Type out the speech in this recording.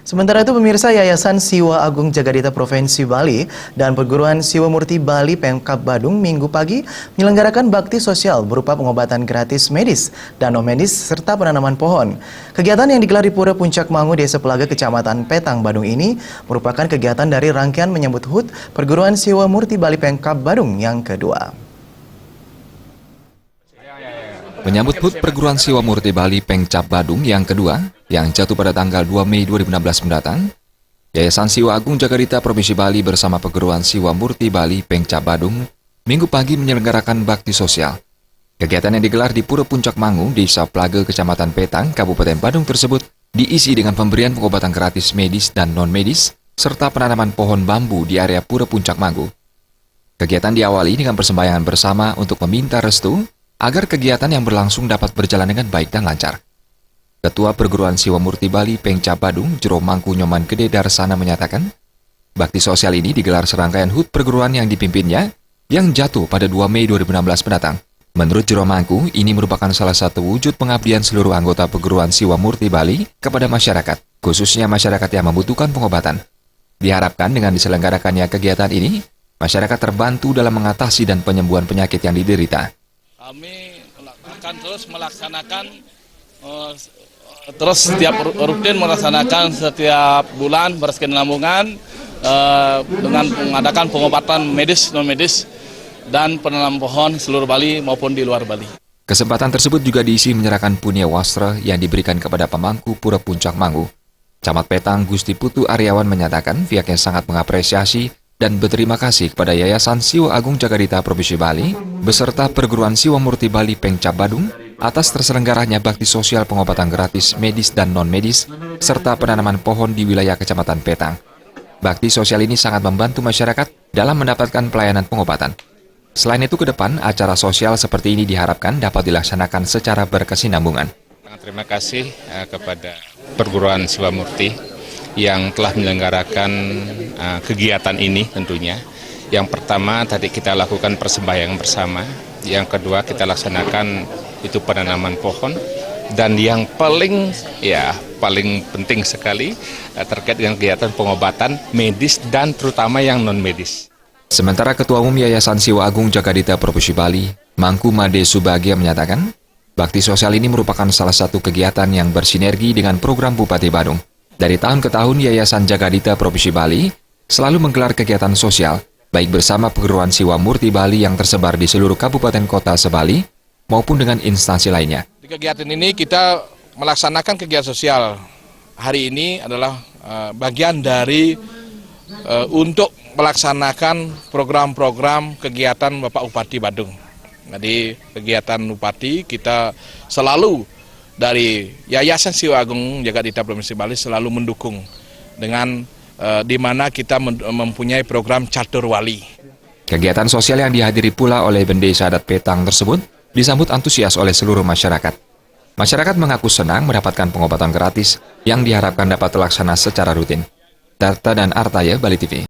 Sementara itu pemirsa Yayasan Siwa Agung Jagadita Provinsi Bali dan Perguruan Siwa Murti Bali Pemkab Badung Minggu pagi menyelenggarakan bakti sosial berupa pengobatan gratis medis dan non-medis serta penanaman pohon. Kegiatan yang digelar di Pura Puncak Mangu, Desa Pelaga, Kecamatan Petang, Badung ini merupakan kegiatan dari rangkaian menyambut HUT Perguruan Siwa Murti Bali Pemkab Badung yang kedua. Menyambut HUT Perguruan Siwa Murti Bali Pemkab Badung yang kedua, yang jatuh pada tanggal 2 Mei 2016 mendatang, Yayasan Siwa Agung Jagadita Provinsi Bali bersama Perguruan Siwa Murti Bali Pemkab Badung Minggu pagi menyelenggarakan bakti sosial. Kegiatan yang digelar di Pura Puncak Mangu, Desa Pelaga, Kecamatan Petang, Kabupaten Badung tersebut diisi dengan pemberian pengobatan gratis medis dan non-medis, serta penanaman pohon bambu di area Pura Puncak Mangu. Kegiatan diawali dengan persembahyangan bersama untuk meminta restu agar kegiatan yang berlangsung dapat berjalan dengan baik dan lancar. Ketua Perguruan Siwa Murti Bali Pemkab Badung, Jero Mangku Nyoman Gede Darsana menyatakan, bakti sosial ini digelar serangkaian HUT perguruan yang dipimpinnya yang jatuh pada 2 Mei 2016 mendatang. Menurut Jero Mangku, ini merupakan salah satu wujud pengabdian seluruh anggota Perguruan Siwa Murti Bali kepada masyarakat, khususnya masyarakat yang membutuhkan pengobatan. Diharapkan dengan diselenggarakannya kegiatan ini, masyarakat terbantu dalam mengatasi dan penyembuhan penyakit yang diderita. Kami akan terus melaksanakan setiap rutin melaksanakan setiap bulan bersihkan lambungan dengan mengadakan pengobatan medis non medis dan penanaman pohon seluruh Bali maupun di luar Bali. Kesempatan tersebut juga diisi menyerahkan punya wastra yang diberikan kepada pemangku Pura Puncak Mangu. Camat Petang Gusti Putu Aryawan menyatakan pihaknya sangat mengapresiasi dan berterima kasih kepada Yayasan Siwa Agung Jagadita Provinsi Bali beserta Perguruan Siwa Murti Bali Pemkab Badung atas terselenggaranya bakti sosial pengobatan gratis medis dan non-medis serta penanaman pohon di wilayah Kecamatan Petang. Bakti sosial ini sangat membantu masyarakat dalam mendapatkan pelayanan pengobatan. Selain itu, ke depan acara sosial seperti ini diharapkan dapat dilaksanakan secara berkesinambungan. Terima kasih kepada Perguruan Siwa Murti yang telah menyelenggarakan kegiatan ini tentunya. Yang pertama tadi kita lakukan persembahyangan bersama, yang kedua kita laksanakan itu penanaman pohon, dan yang paling penting sekali terkait dengan kegiatan pengobatan medis dan terutama yang non medis. Sementara Ketua Umum Yayasan Siwa Agung Jagadita Provinsi Bali, Mangku Made Subagia menyatakan, bakti sosial ini merupakan salah satu kegiatan yang bersinergi dengan program Bupati Badung. Dari tahun ke tahun, Yayasan Jagadita Provinsi Bali selalu menggelar kegiatan sosial, baik bersama Perguruan Siwa Murti Bali yang tersebar di seluruh kabupaten kota se-Bali, maupun dengan instansi lainnya. Di kegiatan ini kita melaksanakan kegiatan sosial. Hari ini adalah bagian dari untuk melaksanakan program-program kegiatan Bapak Bupati Badung. Jadi kegiatan Bupati kita selalu dari Yayasan Siwa Agung Jagadita Provinsi Bali selalu mendukung dengan di mana kita mempunyai program Catur Wali. Kegiatan sosial yang dihadiri pula oleh Bendesa Adat Petang tersebut disambut antusias oleh seluruh masyarakat. Masyarakat mengaku senang mendapatkan pengobatan gratis yang diharapkan dapat terlaksana secara rutin. Darta dan Artaya, Bali TV.